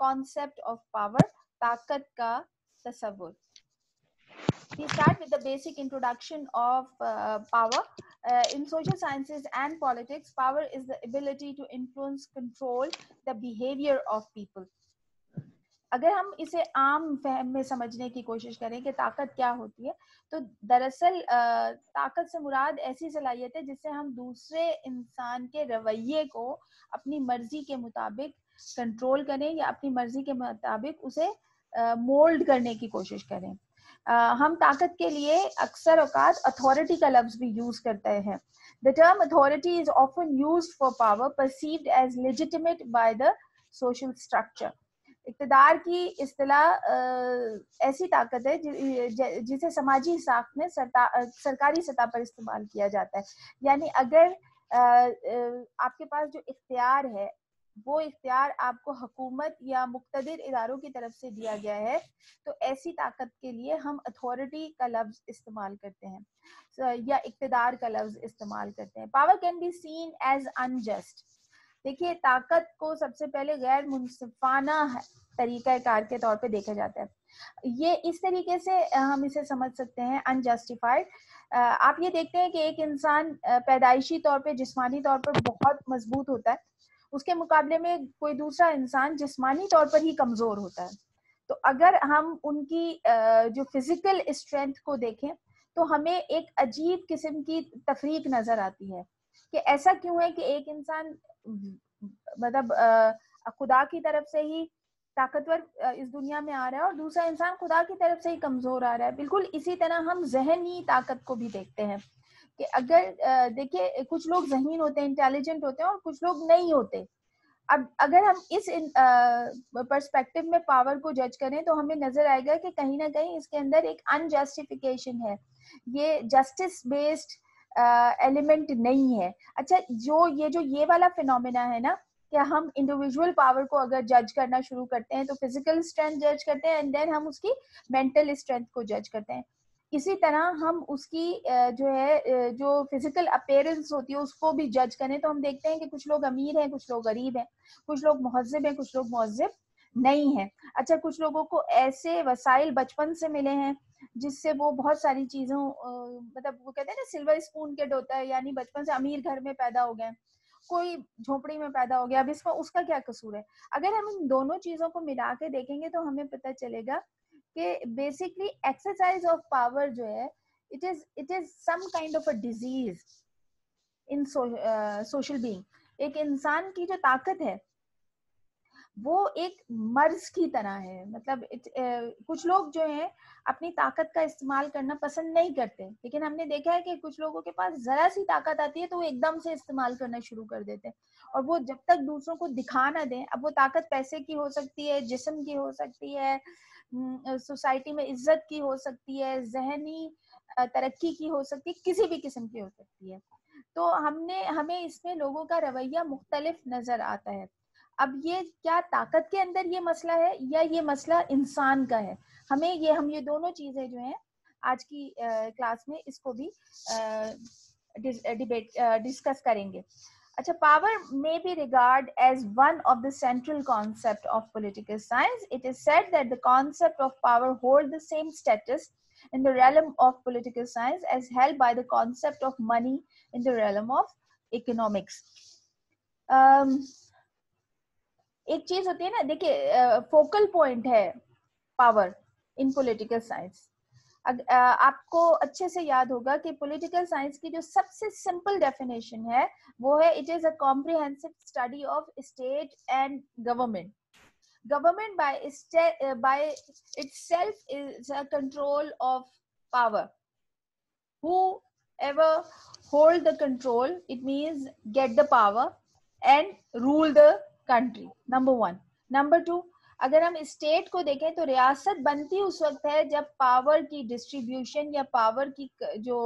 concept of power, ताकत का तस्वुर. We start with the basic introduction of power. In social sciences and politics, power is the ability to influence, control the behavior of people. अगर हम इसे आम फहम में समझने की कोशिश करें कि ताकत क्या होती है, तो दरअसल ताकत से मुराद ऐसी सलाहियत है जिससे हम दूसरे इंसान के रवैये को अपनी मर्जी के मुताबिक कंट्रोल करें या अपनी मर्जी के मुताबिक उसे मोल्ड करने की कोशिश करें. हम ताकत के लिए अक्सर औकात अथॉरिटी का लफ्ज भी यूज करते हैं. The term authority is often used for power perceived as legitimate by the social structure. इक़्तिदार की इस्तिलाह ऐसी ताकत है जिसे समाजी साख में सरकारी सतह पर इस्तेमाल किया जाता है. यानी अगर आपके पास जो इख्तियार है वो इख्तियार आपको हुकूमत या मुक़्तदिर इदारों की तरफ से दिया गया है, तो ऐसी ताकत के लिए हम अथॉरिटी का लफ्ज इस्तेमाल करते हैं या इक़्तिदार का लफ्ज इस्तेमाल करते हैं. Power can be seen as unjust. देखिए, ताकत को सबसे पहले गैर मुनसिफाना तरीक़ाकार के तौर पे देखा जाता है. ये इस तरीके से हम इसे समझ सकते हैं, अनजस्टिफाइड. आप ये देखते हैं कि एक इंसान पैदाइशी तौर पे, जिस्मानी तौर पर बहुत मजबूत होता है, उसके मुकाबले में कोई दूसरा इंसान जिस्मानी तौर पर ही कमजोर होता है. तो अगर हम उनकी जो फिजिकल स्ट्रेंथ को देखें तो हमें एक अजीब किस्म की तफरीक नजर आती है कि ऐसा क्यों है कि एक इंसान मतलब खुदा की तरफ से ही ताकतवर इस दुनिया में आ रहा है और दूसरा इंसान खुदा की तरफ से ही कमजोर आ रहा है. बिल्कुल इसी तरह हम ज़हनी ताकत को भी देखते हैं कि अगर देखिए, कुछ लोग ज़हीन होते हैं, इंटेलिजेंट होते हैं और कुछ लोग नहीं होते. अब अगर हम इस पर्सपेक्टिव में पावर को जज करें तो हमें नजर आएगा कि कहीं ना कहीं इसके अंदर एक अनजस्टिफिकेशन है. ये जस्टिस बेस्ड एलिमेंट नहीं है. अच्छा, ये वाला फिनोमेना है ना कि हम इंडिविजुअल पावर को अगर जज करना शुरू करते हैं तो फिजिकल स्ट्रेंथ जज करते हैं एंड देन हम उसकी मेंटल स्ट्रेंथ को जज करते हैं. इसी तरह हम उसकी जो फिजिकल अपीयरेंस होती है उसको भी जज करें तो हम देखते हैं कि कुछ लोग अमीर हैं, कुछ लोग गरीब हैं, कुछ लोग मुहज्जिब हैं, कुछ लोग मुहज्जिब नहीं है. अच्छा, कुछ लोगों को ऐसे वसाइल बचपन से मिले हैं जिससे वो बहुत सारी चीजों मतलब वो कहते हैं ना सिल्वर स्पून किड होता है, यानी बचपन से अमीर घर में पैदा हो गए, कोई झोपड़ी में पैदा हो गया. अब इसमें उसका क्या कसूर है? अगर हम इन दोनों चीजों को मिला के देखेंगे तो हमें पता चलेगा कि बेसिकली एक्सरसाइज ऑफ पावर जो है it is some kind of a disease in social being. एक इंसान की जो ताकत है वो एक मर्ज की तरह है. मतलब कुछ लोग जो हैं अपनी ताकत का इस्तेमाल करना पसंद नहीं करते, लेकिन हमने देखा है कि कुछ लोगों के पास जरा सी ताकत आती है तो वो एकदम से इस्तेमाल करना शुरू कर देते हैं और वो जब तक दूसरों को दिखा ना दें. अब वो ताकत पैसे की हो सकती है, जिस्म की हो सकती है, सोसाइटी में इज्जत की हो सकती है, जहनी तरक्की की हो सकती है, किसी भी किस्म की हो सकती है. तो हमें इसमें लोगों का रवैया मुख्तलिफ नजर आता है. अब ये क्या ताकत के अंदर ये मसला है या ये मसला इंसान का है? हम ये दोनों चीजें जो हैं आज की क्लास में इसको भी डिस्कस करेंगे. अच्छा, power may be regarded as one of the central concept of political science. It is said that the concept of power hold the same status in the realm of political science as held by the concept of money in the realm of economics. एक चीज होती है ना, देखिए, focal point है power in political science. आपको अच्छे से याद होगा कि पॉलिटिकल साइंस की जो सबसे सिंपल डेफिनेशन है वो है it is a comprehensive study of state and government. Government by itself is a control of power. Whoever hold the control, it means get the power and rule the country. Number one. Number two, अगर हम state को देखें तो रियासत बनती उस वक्त है जब पावर की डिस्ट्रीब्यूशन या पावर की जो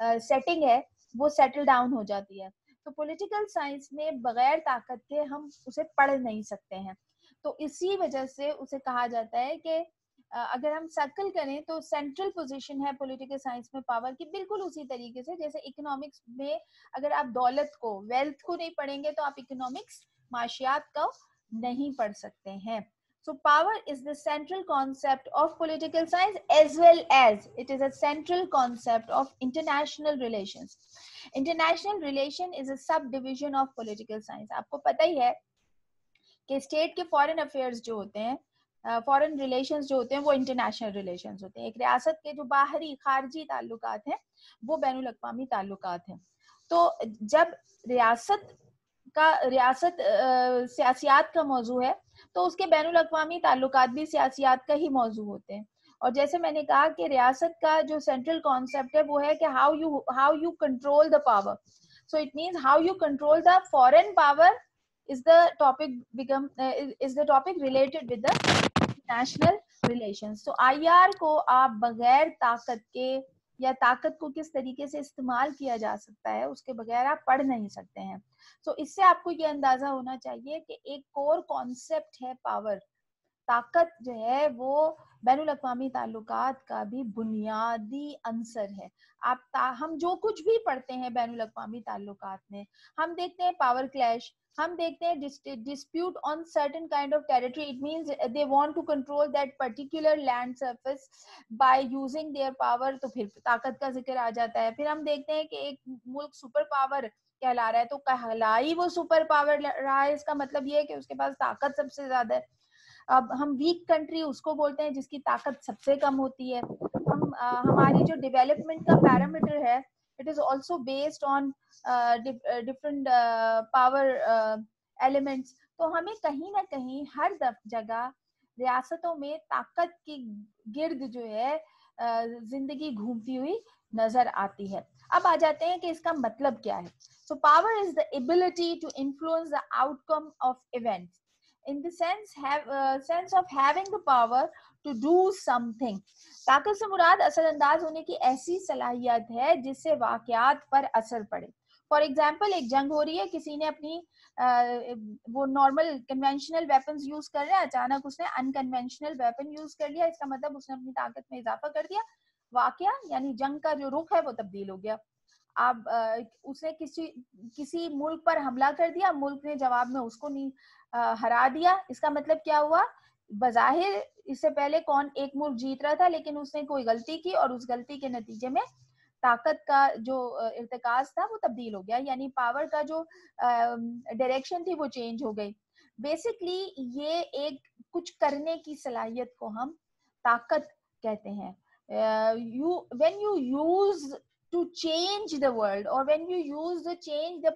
सेटिंग है वो सेटल डाउन हो जाती है. तो पॉलिटिकल साइंस में बगैर ताकत के हम उसे पढ़ नहीं सकते हैं. तो इसी वजह से उसे कहा जाता है कि अगर हम सर्कल करें तो सेंट्रल पोजीशन है पॉलिटिकल साइंस में पावर की, बिल्कुल उसी तरीके से जैसे इकोनॉमिक्स में अगर आप दौलत को, वेल्थ को नहीं पढ़ेंगे तो आप इकोनॉमिक्स, माशियात को नहीं पढ़ सकते हैं. So power is the central concept of political science as well as it is a central concept of international relations. International relation is a subdivision of political science. आपको पता ही है कि स्टेट के फॉरेन अफेयर्स जो होते हैं, foreign relations जो होते हैं, वो इंटरनेशनल रिलेशंस होते हैं. एक रियासत के जो बाहरी खारजी ताल्लुकात हैं वो बैनुल अक़वामी ताल्लुकात हैं. तो जब रियासत सियासियात का मौजू है तो उसके बैनुल अक़वामी ताल्लुकात भी सियासियात का ही मौजू होते हैं. और जैसे मैंने कहा कि रियासत का जो सेंट्रल कॉन्सेप्ट है वो है कि how you control the power. So it means how you control the foreign power is the topic related with the international relations. So IR को आप बगैर ताकत के या ताकत को किस तरीके से इस्तेमाल किया जा सकता है उसके बगैर आप पढ़ नहीं सकते हैं. तो इससे आपको ये अंदाजा होना चाहिए कि एक कोर कॉन्सेप्ट है पावर. ताकत जो है वो बैनुल अक़वामी ताल्लुकात का भी बुनियादी अंसर है. हम जो कुछ भी पढ़ते हैं बैनुल अक़वामी ताल्लुकात में, हम देखते हैं पावर क्लैश, हम देखते हैं dispute on certain kind of territory. It means they want to control that particular land surface by using their power. तो फिर ताकत का जिक्र आ जाता है. फिर हम देखते हैं कि एक मुल्क सुपर पावर कहला रहा है, तो कहला ही वो सुपर पावर रहा है, इसका मतलब ये है कि उसके पास ताकत सबसे ज्यादा है. अब हम वीक कंट्री उसको बोलते हैं जिसकी ताकत सबसे कम होती है. हमारी जो डेवलपमेंट का पैरामीटर है, it is also based on different power elements. तो हमें कहीं ना कहीं हर जगह रियासतों में ताकत की गिर्द जो है जिंदगी घूमती हुई नजर आती है. अब आ जाते हैं कि इसका मतलब क्या है. So power is the ability to influence the outcome of events in the sense of having the power to do something. ताकत से मुराद असरअंदाज होने की ऐसी सलाहियत है जिससे वाकयात पर असर पड़े. फॉर एग्जाम्पल, एक जंग हो रही है, किसी ने अपनी वो नॉर्मल कन्वेंशनल वेपन्स यूज कर रहे हैं, अचानक उसने अनकन्वेंशनल वेपन यूज कर लिया. इसका मतलब उसने अपनी ताकत में इजाफा कर दिया. वाकया यानी जंग का जो रुख है वो तब्दील हो गया. अब उसने किसी मुल्क पर हमला कर दिया, मुल्क ने जवाब में उसको नहीं हरा दिया. इसका मतलब क्या हुआ? बज़ाहिर इससे पहले एक मुल्क जीत रहा था, लेकिन उसने कोई गलती की और उस गलती के नतीजे में ताकत का जो इर्तिकाज था वो तब्दील हो गया, यानी पावर का जो डायरेक्शन थी वो चेंज हो गई. बेसिकली ये एक कुछ करने की सलाहियत को हम ताकत कहते हैं. When you use to change the world or when you use to change the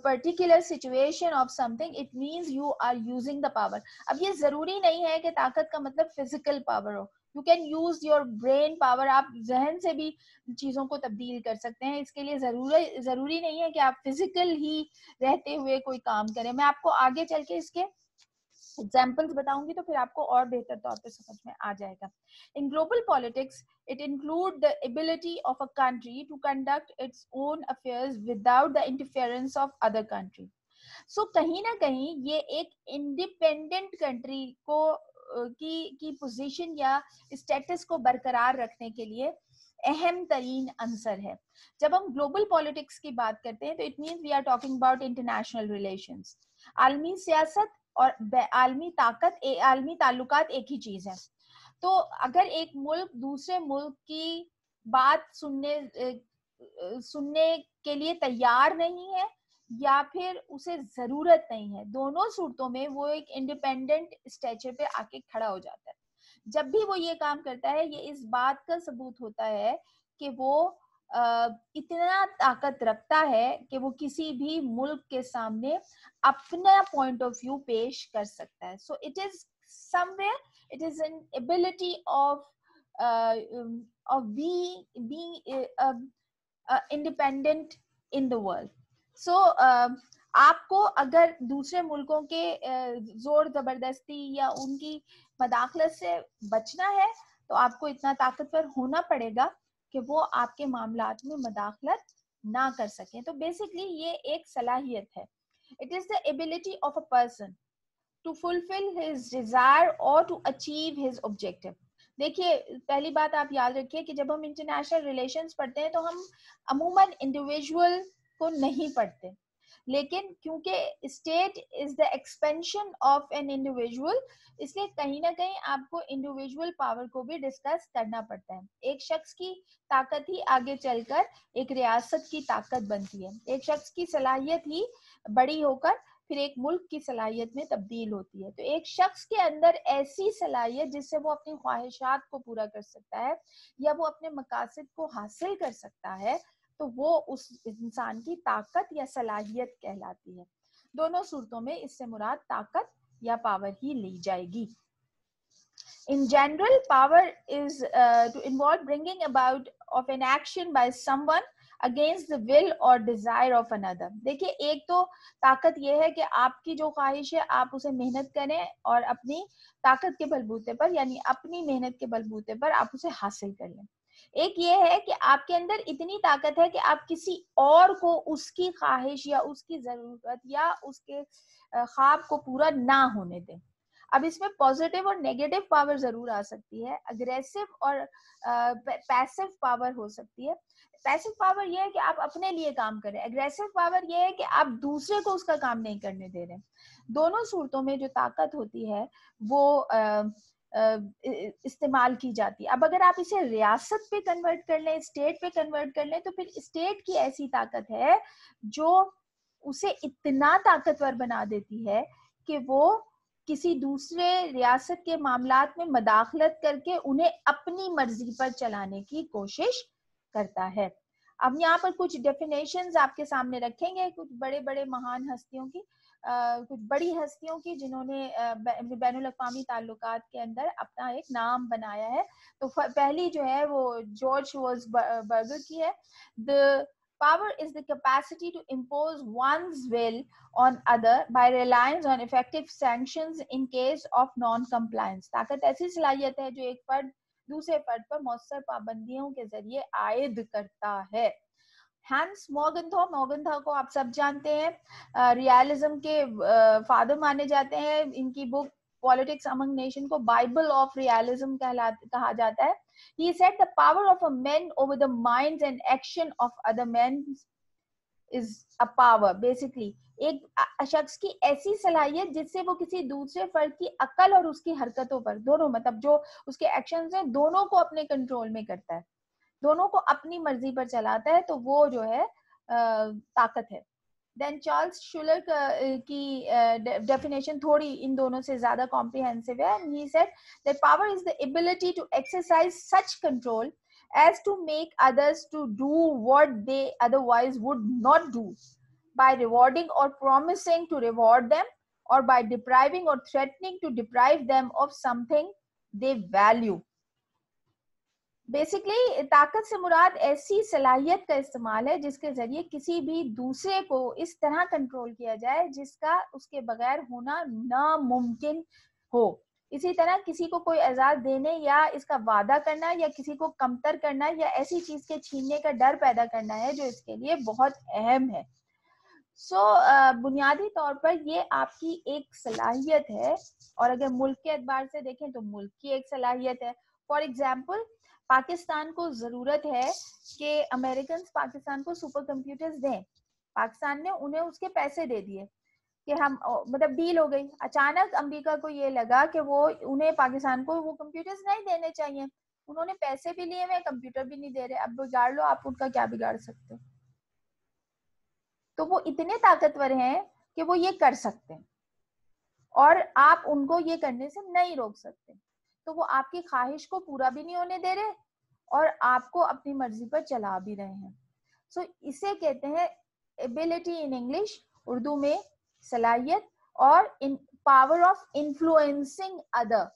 particular situation of something, it means you are using the power. अब ये जरूरी नहीं है कि ताकत का मतलब फिजिकल पावर हो. You can use your brain power. आप जहन से भी चीजों को तब्दील कर सकते हैं. इसके लिए जरूरी नहीं है कि आप फिजिकल ही रहते हुए कोई काम करें. मैं आपको आगे चल के इसके एग्जाम्पल्स बताऊंगी तो फिर आपको और बेहतर तौर पे समझ में आ जाएगा. In global politics it include the ability of a country to conduct its own affairs without the interference of other country. So कहीं ना कहीं ये एक इंडिपेंडेंट कंट्री को की पोजीशन या स्टेटस को बरकरार रखने के लिए अहम तरीन अंसर है. जब हम ग्लोबल पॉलिटिक्स की बात करते हैं तो it means we are talking about international relations. आलमी सियासत और आलमी ताकत, आलमी ताल्लुकात एक ही चीज है. तो अगर एक मुल्क दूसरे मुल्क की बात सुनने के लिए तैयार नहीं है या फिर उसे जरूरत नहीं है, दोनों सूरतों में वो एक इंडिपेंडेंट स्टेचर पे आके खड़ा हो जाता है. जब भी वो ये काम करता है, ये इस बात का सबूत होता है कि वो इतना ताकत रखता है कि वो किसी भी मुल्क के सामने अपना पॉइंट ऑफ व्यू पेश कर सकता है. सो it is somewhere, it is an ability of being independent in the world. So आपको अगर दूसरे मुल्कों के जोर जबरदस्ती या उनकी मदाखलत से बचना है तो आपको इतना ताकतवर होना पड़ेगा कि वो आपके मामलात में मदाखलत ना कर सकें. तो बेसिकली ये एक सलाहियत है. It is the ability of a person to fulfill his desire or to achieve his objective. देखिए, पहली बात आप याद रखिए कि जब हम इंटरनेशनल रिलेशंस पढ़ते हैं तो हम अमूमन इंडिविजुअल को नहीं पढ़ते. लेकिन क्योंकि state is the expansion of an individual, इसलिए कहीं ना कहीं आपको इंडिविजुअल पावर को भी डिस्कस करना पड़ता है। एक शख्स की ताकत ही आगे चलकर एक रियासत की ताकत बनती है, एक शख्स की सलाहियत ही बड़ी होकर फिर एक मुल्क की सलाहियत में तब्दील होती है। तो एक शख्स के अंदर ऐसी सलाहियत जिससे वो अपनी ख्वाहिशात को पूरा कर सकता है या वो अपने मकासद को हासिल कर सकता है, तो वो उस इंसान की ताकत या सलाहियत कहलाती है। दोनों सूरतों में इससे मुराद ताकत या पावर ही ली जाएगी। In general, power is to involve bringing about of an action by someone against the will or desire of another. देखिए, एक तो ताकत ये है कि आपकी जो ख्वाहिश है आप उसे मेहनत करें और अपनी ताकत के बलबूते पर यानी अपनी मेहनत के बलबूते पर आप उसे हासिल कर लें। एक ये है कि आपके अंदर इतनी ताकत है कि आप किसी और को उसकी ख्वाहिश या उसकी जरूरत या उसके ख्वाब को पूरा ना होने दें। अब इसमें पॉजिटिव और नेगेटिव पावर जरूर आ सकती है, अग्रेसिव और पैसिव पावर हो सकती है। पैसिव पावर ये है कि आप अपने लिए काम करें, अग्रेसिव पावर ये है कि आप दूसरे को उसका काम नहीं करने दे रहे। दोनों सूरतों में जो ताकत होती है वो इस्तेमाल की जाती है। अब अगर आप इसे रियासत पे कन्वर्ट कर लें, स्टेट पे कन्वर्ट कर लें, तो फिर स्टेट की ऐसी ताकत है जो उसे इतना ताकतवर बना देती है कि वो किसी दूसरे रियासत के मामलात में मदाखलत करके उन्हें अपनी मर्जी पर चलाने की कोशिश करता है। अब यहाँ पर कुछ डेफिनेशंस आपके सामने रखेंगे, कुछ बड़े बड़े महान हस्तियों की, कुछ बड़ी हस्तियों की जिन्होंने बैनुल अक़वामी ताल्लुकात के अंदर अपना एक नाम बनाया है। तो पहली जो है वो जॉर्ज बर्गर की है। The Power is the capacity to impose one's will on other by reliance on effective sanctions in case of non-compliance. ताकत ऐसी सलाहियत है जो एक फर्द दूसरे फर्द पर मौसर पाबंदियों के जरिए आयद करता है। हैंस मॉर्गनथॉ को आप सब जानते हैं, रियलिज्म के फादर माने जाते हैं। इनकी बुक पॉलिटिक्स अमंग नेशन को बाइबल ऑफ रियलिज्म कहा जाता है। He said the power of a man over the minds and action of other men is a power. Basically, एक शख्स की ऐसी सलाहियत जिससे वो किसी दूसरे फर्द की अकल और उसकी हरकतों पर दोनों, मतलब जो उसके एक्शंस हैं दोनों को अपने कंट्रोल में करता है, दोनों को अपनी मर्जी पर चलाता है, तो वो जो है ताकत है। देन चार्ल्स शूलर की डेफिनेशन थोड़ी इन दोनों से ज्यादा कॉम्प्रिहेंसिव है। He said that power is the ability to exercise such control as to make others to do what they otherwise would not do, by rewarding or promising to reward them, or by depriving or threatening to deprive them of something they value. Basically ताकत से मुराद ऐसी सलाहियत का इस्तेमाल है जिसके जरिए किसी भी दूसरे को इस तरह कंट्रोल किया जाए जिसका उसके बगैर होना नामुमकिन हो। इसी तरह किसी को कोई एजाज देने या इसका वादा करना या किसी को कमतर करना या ऐसी चीज के छीनने का डर पैदा करना है जो इसके लिए बहुत अहम है। बुनियादी तौर पर ये आपकी एक सलाहियत है, और अगर मुल्क के एतबार से देखें तो मुल्क की एक सलाहियत है। फॉर एग्जाम्पल, पाकिस्तान को जरूरत है कि अमेरिकन पाकिस्तान को सुपर कंप्यूटर्स दें। पाकिस्तान ने उन्हें उसके पैसे दे दिए कि हम, मतलब डील हो गई। अचानक अमेरिका को ये लगा कि वो उन्हें पाकिस्तान को वो कंप्यूटर्स नहीं देने चाहिए। उन्होंने पैसे भी लिए हुए, कंप्यूटर भी नहीं दे रहे। अब बिगाड़ लो, आप उनका क्या बिगाड़ सकते हो? तो वो इतने ताकतवर हैं कि वो ये कर सकते हैं और आप उनको ये करने से नहीं रोक सकते। तो वो आपकी ख्वाहिश को पूरा भी नहीं होने दे रहे और आपको अपनी मर्जी पर चला भी रहे हैं। सो इसे कहते हैं एबिलिटी इन इंग्लिश, उर्दू में सलाहियत, और इन पावर ऑफ इन्फ्लुएंसिंग अदर।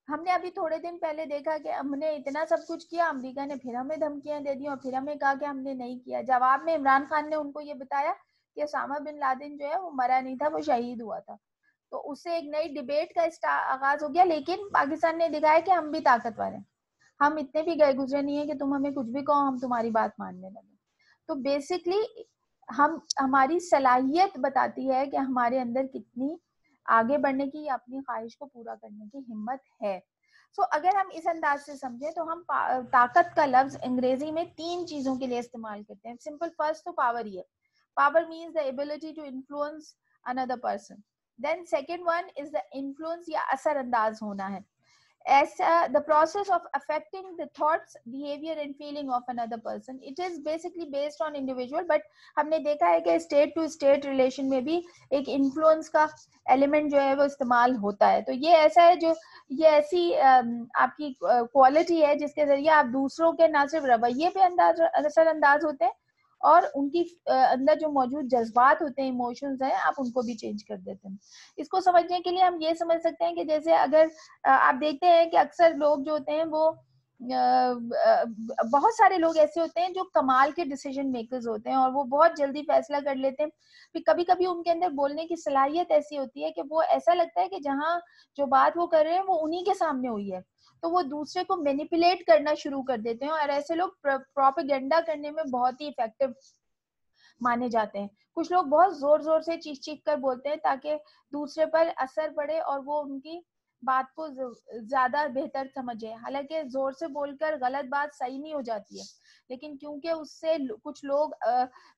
हमने अभी थोड़े दिन पहले देखा कि हमने इतना सब कुछ किया, अमेरिका ने फिर हमें धमकियां दे दी और फिर हमें कहा कि हमने नहीं किया। जवाब में इमरान खान ने उनको ये बताया कि ओसामा बिन लादेन जो है वो मरा नहीं था, वो शहीद हुआ था। तो उससे एक नई डिबेट का आगाज हो गया। लेकिन पाकिस्तान ने दिखाया कि हम भी ताकतवर हैं, हम इतने भी गए गुजरे नहीं है कि तुम हमें कुछ भी कहो हम तुम्हारी बात मानने लगे। तो बेसिकली हमारी सलाहियत बताती है कि हमारे अंदर कितनी आगे बढ़ने की या अपनी ख्वाहिश को पूरा करने की हिम्मत है। अगर हम इस अंदाज से समझें तो हम ताकत का लफ्ज अंग्रेजी में 3 चीजों के लिए इस्तेमाल करते हैं। सिंपल, फर्स्ट तो पावर ही है। Power means the ability to influence another person. Then second one is the influence या असरअंदाज होना है. ऐसा the process of affecting the thoughts, behavior and feeling of another person. It is basically based on individual, but हमने देखा है कि state to state relation में भी एक इन्फ्लुएंस का एलिमेंट जो है वो इस्तेमाल होता है. तो ये ऐसा है जो ये ऐसी आपकी क्वालिटी है जिसके जरिए आप दूसरों के ना सिर्फ रवैये पे असरअंदाज होते हैं और उनकी अंदर जो मौजूद जज्बात होते हैं, इमोशंस हैं, आप उनको भी चेंज कर देते हैं. इसको समझने के लिए हम ये समझ सकते हैं कि जैसे अगर आप देखते हैं कि अक्सर लोग जो होते हैं वो बहुत सारे लोग ऐसे होते हैं जो कमाल के डिसीजन मेकर्स होते हैं और वो बहुत जल्दी फैसला कर लेते हैं. फिर कभी कभी उनके अंदर बोलने की सलाहियत ऐसी होती है कि वो ऐसा लगता है कि जहाँ जो बात वो कर रहे हैं वो उन्हीं के सामने हुई है, तो वो दूसरे को मैनिपुलेट करना शुरू कर देते हैं और ऐसे लोग प्रोपेगेंडा करने में बहुत ही इफेक्टिव माने जाते हैं. कुछ लोग बहुत जोर जोर से चीख चीख कर बोलते हैं ताकि दूसरे पर असर पड़े और वो उनकी बात को ज्यादा बेहतर समझे. हालांकि जोर से बोलकर गलत बात सही नहीं हो जाती है, लेकिन क्योंकि उससे कुछ लोग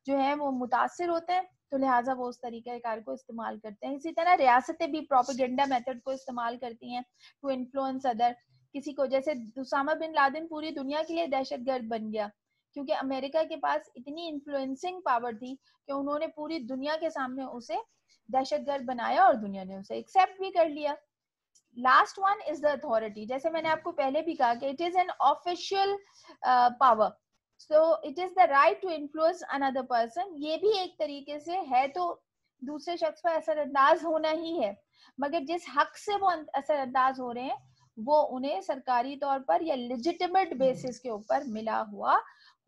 जो है वो मुतासिर होते हैं तो लिहाजा वो उस तरीके कार को इस्तेमाल करते हैं. इसी तरह रियासतें भी प्रोपेगेंडा मेथड को इस्तेमाल करती हैं टू इन्फ्लुएंस अदर. किसी को, जैसे उसामा बिन लादेन पूरी दुनिया के लिए दहशतगर्द बन गया क्योंकि अमेरिका के पास इतनी इन्फ्लुएंसिंग पावर थी कि उन्होंने पूरी दुनिया के सामने उसे दहशतगर्द बनाया और दुनिया ने उसे एक्सेप्ट भी कर लिया. Last one is the authority. जैसे मैंने आपको पहले भी कहा कि it is an official power, so it is the right to influence another person. ये भी एक तरीके से है तो दूसरे शख्स पर असरअंदाज होना ही है, मगर जिस हक से वो असरअंदाज हो रहे हैं वो उन्हें सरकारी तौर पर या लेजिटिमेट बेसिस के ऊपर मिला हुआ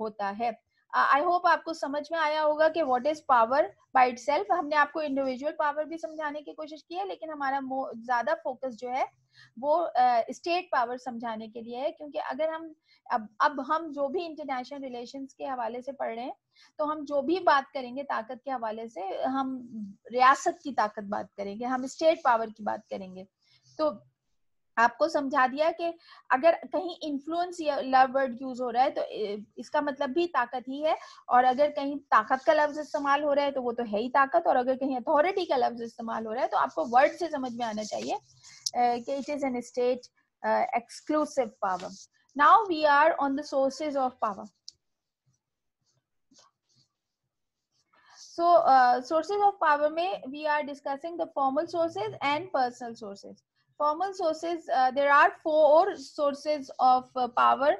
होता है. आई होप आपको समझ में आया होगा कि what is power by itself. हमने आपको इंडिविजुअल पावर भी समझाने की कोशिश की है, लेकिन हमारा ज्यादा फोकस जो है वो स्टेट पावर समझाने के लिए है, क्योंकि अगर हम अब हम जो भी इंटरनेशनल रिलेशंस के हवाले से पढ़ रहे हैं तो हम जो भी बात करेंगे ताकत के हवाले से हम रियासत की ताकत बात करेंगे, हम स्टेट पावर की बात करेंगे. तो आपको समझा दिया कि अगर कहीं इन्फ्लुएंस या लव वर्ड यूज हो रहा है तो इसका मतलब भी ताकत ही है, और अगर कहीं ताकत का लफ्ज इस्तेमाल हो रहा है तो वो तो है ही ताकत, और अगर कहीं अथॉरिटी का लफ्ज इस्तेमाल हो रहा है तो आपको वर्ड से समझ में आना चाहिए कि it is an state exclusive power. Now we are on the sources of power. So sources of power में we are discussing the formal sources and personal sources. Formal sources, there are 4 sources of power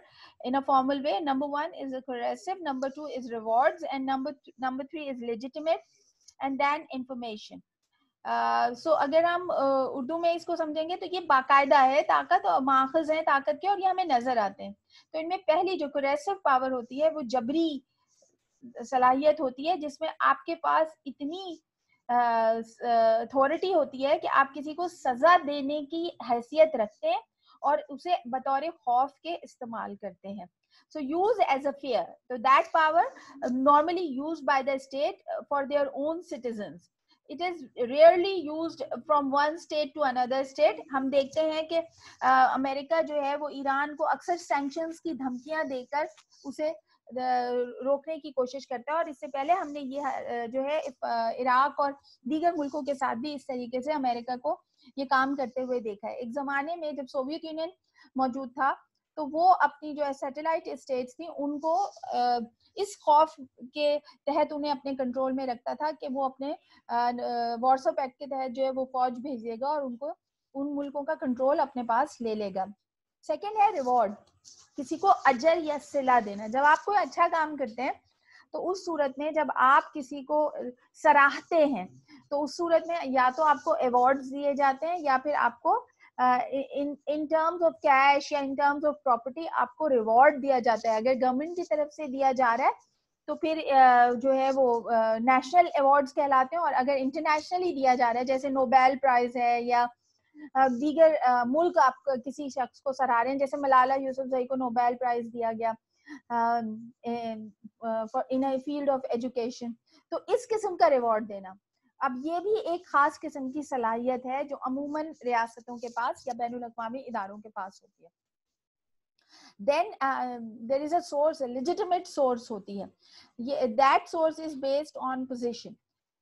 in a formal way. Number 1 is a coercive, number 2 is rewards, and number 3 is legitimate, and then information. So अगर हम उर्दू में इसको समझेंगे तो ये बाकायदा है ताकत और माखज है ताकत के, और ये हमें नजर आते हैं. तो इनमें पहली जो coercive power होती है वो जबरी सलाहियत होती है, जिसमें आपके पास इतनी अथॉरिटी होती है कि आप किसी को सजा देने की हैसियत रखते हैं और उसे बतौर खौफ के इस्तेमाल करते हैं. So use as a fear. So that power normally used by the state for their own citizens. It is rarely used from one state to another state. हम देखते हैं कि अमेरिका जो है वो ईरान को अक्सर सैंक्शंस की धमकियां देकर उसे रोकने की कोशिश करता है, और इससे पहले हमने ये जो है इराक और दीगर मुल्कों के साथ भी इस तरीके से अमेरिका को ये काम करते हुए देखा है. एक जमाने में जब सोवियत यूनियन मौजूद था तो वो अपनी जो है सैटेलाइट स्टेट्स थी उनको इस खौफ के तहत उन्हें अपने कंट्रोल में रखता था कि वो अपने वार्सो पैक्ट के तहत जो है वो फौज भेजेगा और उनको उन मुल्कों का कंट्रोल अपने पास ले लेगा. सेकेंड है रिवॉर्ड, किसी को अजर या सिला देना. जब आप कोई अच्छा काम करते हैं तो उस सूरत में जब आप किसी को सराहते हैं तो उस सूरत में या तो आपको अवार्ड्स दिए जाते हैं या फिर आपको इन टर्म्स ऑफ कैश या इन टर्म्स ऑफ प्रॉपर्टी आपको रिवॉर्ड दिया जाता है. अगर गवर्नमेंट की तरफ से दिया जा रहा है तो फिर जो है वो नेशनल अवार्ड्स कहलाते हैं, और अगर इंटरनेशनली दिया जा रहा है जैसे नोबेल प्राइज है या दीगर मुल्क आप किसी शख्स को सराह रहे हैं, जैसे मलाला यूसुफजई को नोबेल प्राइज दिया गया इन अ फील्ड ऑफ एजुकेशन, तो इस किस्म का रिवॉर्ड देना. अब ये भी एक खास किस्म की सलाहियत है जो अमूमन रियासतों के पास या बैनुल अक़वामी इदारों के पास होती है. Then there is a source, legitimate source होती है, ये that source is based on position,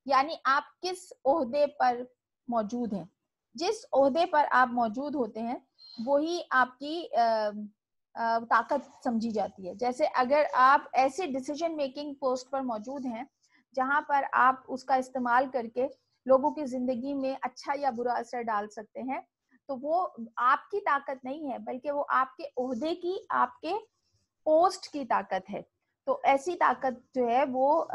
यानी आप किस ओहदे पर मौजूद हैं, जिस ओहदे पर आप मौजूद होते हैं वही आपकी ताकत समझी जाती है। जैसे अगर आप ऐसे डिसीजन मेकिंग पोस्ट पर मौजूद हैं जहां पर आप उसका इस्तेमाल करके लोगों की जिंदगी में अच्छा या बुरा असर डाल सकते हैं, तो वो आपकी ताकत नहीं है, बल्कि वो आपके ओहदे की, आपके पोस्ट की ताकत है। तो ऐसी ताकत जो है वो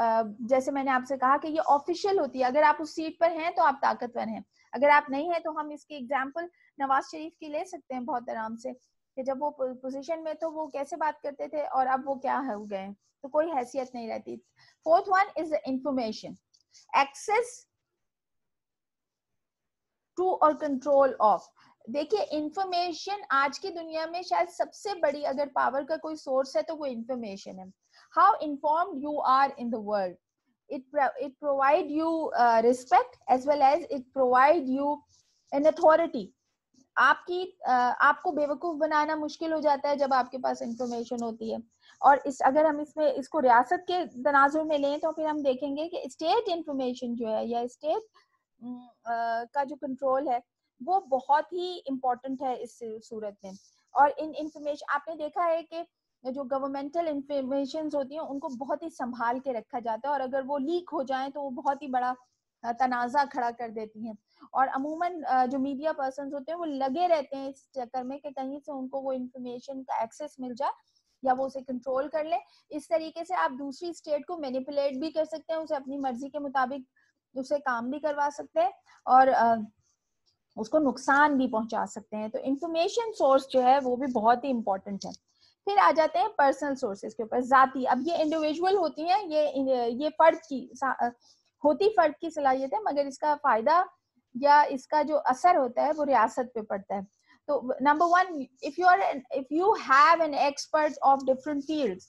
जैसे मैंने आपसे कहा कि ये ऑफिशियल होती है। अगर आप उस सीट पर हैं तो आप ताकतवर हैं, अगर आप नहीं हैं तो हम इसकी एग्जांपल नवाज शरीफ की ले सकते हैं बहुत आराम से, कि जब वो पोजीशन में तो वो कैसे बात करते थे और अब वो क्या हो गए, तो कोई हैसियत नहीं रहती। Fourth one is information, access to और कंट्रोल ऑफ। देखिए इंफॉर्मेशन आज की दुनिया में शायद सबसे बड़ी अगर पावर का कोई सोर्स है तो वो इंफॉर्मेशन है। How informed you are in the world, it provide you respect as well as it provide you an authority। आपकी आपको बेवकूफ बनाना मुश्किल हो जाता है जब आपके पास इंफॉर्मेशन होती है। और इस अगर हम इसमें इसको रियासत के तनाजुर में लें तो फिर हम देखेंगे कि स्टेट इंफॉर्मेशन जो है या स्टेट का जो कंट्रोल है वो बहुत ही इम्पोर्टेंट है इस सूरत में। और इन इंफॉर्मेशन आपने देखा है कि जो गवर्नमेंटल इंफॉर्मेशन होती हैं उनको बहुत ही संभाल के रखा जाता है, और अगर वो लीक हो जाए तो वो बहुत ही बड़ा तनाज़ा खड़ा कर देती हैं। और अमूमन जो मीडिया पर्सन्स होते हैं वो लगे रहते हैं इस चक्कर में कि कहीं से उनको वो इंफॉर्मेशन का एक्सेस मिल जाए या वो उसे कंट्रोल कर ले। इस तरीके से आप दूसरी स्टेट को मैनिपुलेट भी कर सकते हैं, उसे अपनी मर्जी के मुताबिक उसे काम भी करवा सकते हैं और उसको नुकसान भी पहुंचा सकते हैं। तो इंफॉर्मेशन सोर्स जो है वो भी बहुत ही इंपॉर्टेंट है। फिर आ जाते हैं पर्सनल सोर्सेज के ऊपर, जाती। अब ये इंडिविजुअल होती हैं, ये फर्द की होती फर्द की सलाहियत है, मगर इसका फायदा या इसका जो असर होता है वो रियासत पे पड़ता है। तो number one, if you have an expert of different fields,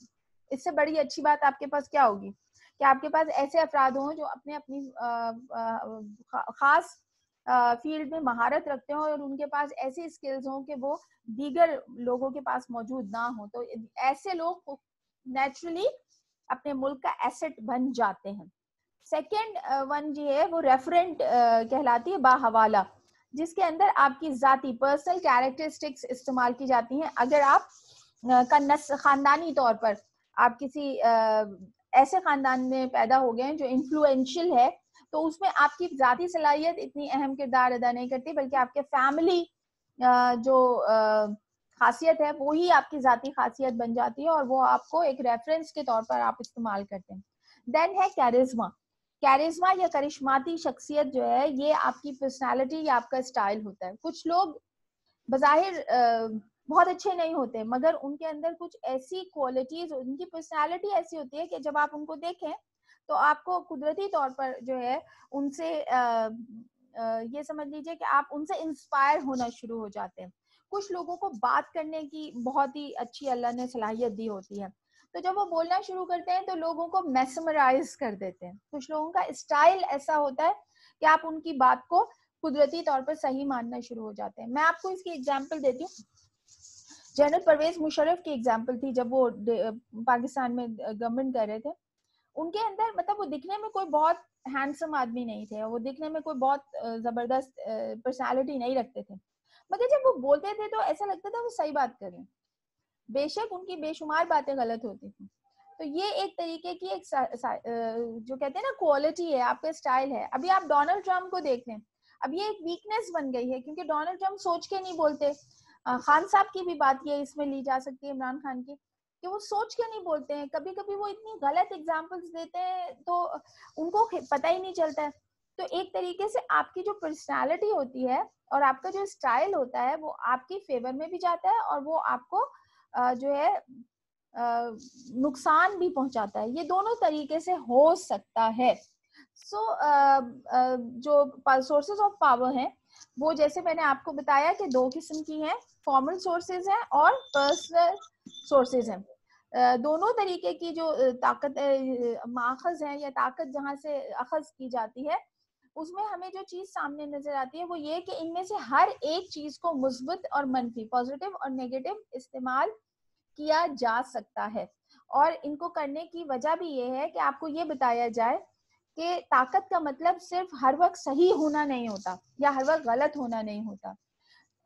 इससे बड़ी अच्छी बात आपके पास क्या होगी कि आपके पास ऐसे अफराद हों जो अपने अपनी खास फील्ड में महारत रखते हो और उनके पास ऐसी स्किल्स हों कि वो दीगर लोगों के पास मौजूद ना हो। तो ऐसे लोग नेचुरली अपने मुल्क का एसेट बन जाते हैं। सेकेंड वन जो है वो रेफरेंट कहलाती है, बाहवाला, जिसके अंदर आपकी जाती पर्सनल कैरेक्टरिस्टिक्स इस्तेमाल की जाती हैं। अगर आप खानदानी तौर पर आप किसी ऐसे खानदान में पैदा हो गए हैं जो इन्फ्लुएंशियल है, तो उसमें आपकी जाती सलाहियत इतनी अहम किरदार अदा नहीं करती, बल्कि आपके फैमिली जो खासियत है वो ही आपकी जाती खासियत बन जाती है और वो आपको एक रेफरेंस के तौर पर आप इस्तेमाल करते हैं। देन है कैरिज्मा। कैरिज्मा या करिश्माती शख्सियत जो है ये आपकी पर्सनालिटी या आपका स्टाइल होता है। कुछ लोग बज़ाहिर बहुत अच्छे नहीं होते, मगर उनके अंदर कुछ ऐसी क्वालिटीज, उनकी पर्सनालिटी ऐसी होती है कि जब आप उनको देखें तो आपको कुदरती तौर पर जो है उनसे ये समझ लीजिए कि आप उनसे इंस्पायर होना शुरू हो जाते हैं। कुछ लोगों को बात करने की बहुत ही अच्छी अल्लाह ने सलाहियत दी होती है, तो जब वो बोलना शुरू करते हैं तो लोगों को मैसमराइज कर देते हैं। कुछ लोगों का स्टाइल ऐसा होता है कि आप उनकी बात को कुदरती तौर पर सही मानना शुरू हो जाते हैं। मैं आपको इसकी एग्जांपल देती हूँ। जनरल परवेज मुशर्रफ की एग्जांपल थी, जब वो पाकिस्तान में गवर्नमेंट कर रहे थे। उनके अंदर मतलब वो दिखने में कोई बहुत हैंडसम आदमी नहीं थे, वो दिखने में कोई बहुत जबरदस्त पर्सनालिटी नहीं रखते थे, मगर जब वो बोलते थे तो ऐसा लगता था वो सही बात कर रहे हैं, बेशक उनकी बेशुमार बातें गलत होती थी। तो ये एक तरीके की एक जो कहते हैं ना क्वालिटी है, आपका स्टाइल है। अभी आप डोनाल्ड ट्रम्प को देख लें, अब ये एक वीकनेस बन गई है क्योंकि डोनाल्ड ट्रम्प सोच के नहीं बोलते। खान साहब की भी बात ये इसमें ली जा सकती है, इमरान खान की, कि वो सोच के नहीं बोलते हैं। कभी कभी वो इतनी गलत एग्जांपल्स देते हैं तो उनको पता ही नहीं चलता है। तो एक तरीके से आपकी जो पर्सनालिटी होती है और आपका जो स्टाइल होता है वो आपकी फेवर में भी जाता है और वो आपको जो है नुकसान भी पहुंचाता है। ये दोनों तरीके से हो सकता है। सो जो सोर्सेज ऑफ पावर हैं वो जैसे मैंने आपको बताया कि दो किस्म की हैं, फॉर्मल सोर्सेज हैं और पर्सनल सोर्सेज हैं। दोनों तरीके की जो ताकत माखज है या ताकत जहां से अखज की जाती है, उसमें हमें जो चीज सामने नजर आती है वो ये कि इनमें से हर एक चीज को मुस्बत और मनफी, पॉजिटिव और नेगेटिव इस्तेमाल किया जा सकता है। और इनको करने की वजह भी ये है कि आपको ये बताया जाए कि ताकत का मतलब सिर्फ हर वक्त सही होना नहीं होता या हर वक्त गलत होना नहीं होता।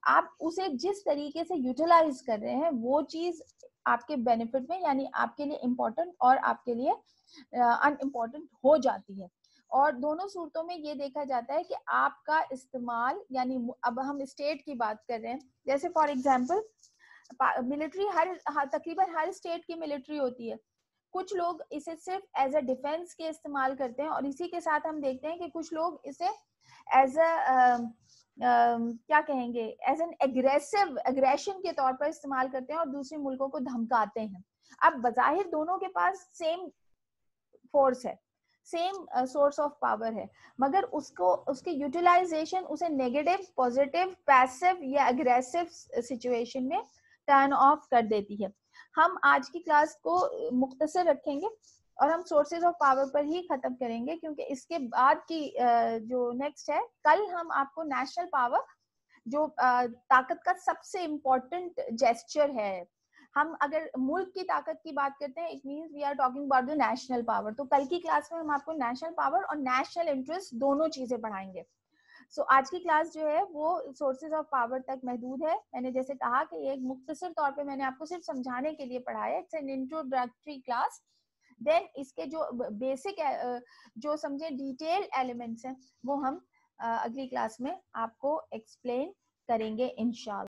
आप उसे जिस तरीके से यूटिलाइज कर रहे हैं वो चीज आपके बेनिफिट में, यानी आपके लिए इम्पोर्टेंट और आपके लिए अनइम्पोर्टेंट हो जाती है। और दोनों सूरतों में ये देखा जाता है कि आपका इस्तेमाल, यानी अब हम स्टेट की बात कर रहे हैं, जैसे फॉर एग्जांपल मिलिट्री तकरीबन हर स्टेट की मिलिट्री होती है। कुछ लोग इसे सिर्फ एज अ डिफेंस के इस्तेमाल करते हैं, और इसी के साथ हम देखते हैं कि कुछ लोग इसे एज अ क्या कहेंगे, एज एन एग्रेशन के तौर पर इस्तेमाल करते हैं और दूसरे मुल्कों को धमकाते हैं। अब बजाहिर दोनों के पास सेम फोर्स है, सेम सोर्स ऑफ पावर है, मगर उसको उसके यूटिलाइजेशन उसे नेगेटिव, पॉजिटिव, पैसिव या अग्रेसिव सिचुएशन में टर्न ऑफ कर देती है। हम आज की क्लास को मुख्तसर रखेंगे और हम सोर्सेज ऑफ पावर पर ही खत्म करेंगे, क्योंकि इसके बाद की जो नेक्स्ट है, कल हम आपको नेशनल पावर, जो ताकत का सबसे इम्पोर्टेंट जेस्चर है, हम अगर मुल्क की ताकत की बात करते हैं, it means we are talking about the national power. तो कल की क्लास में हम आपको नेशनल पावर और नेशनल इंटरेस्ट दोनों चीजें पढ़ाएंगे। सो आज की क्लास जो है वो सोर्सेज ऑफ पावर तक महदूद है। मैंने जैसे कहा कि एक मुख्तसर तौर पे मैंने आपको सिर्फ समझाने के लिए पढ़ाया, it's an introductory class. Then इसके जो बेसिक जो समझे डिटेल एलिमेंट्स हैं वो हम अगली क्लास में आपको एक्सप्लेन करेंगे इंशाल्लाह।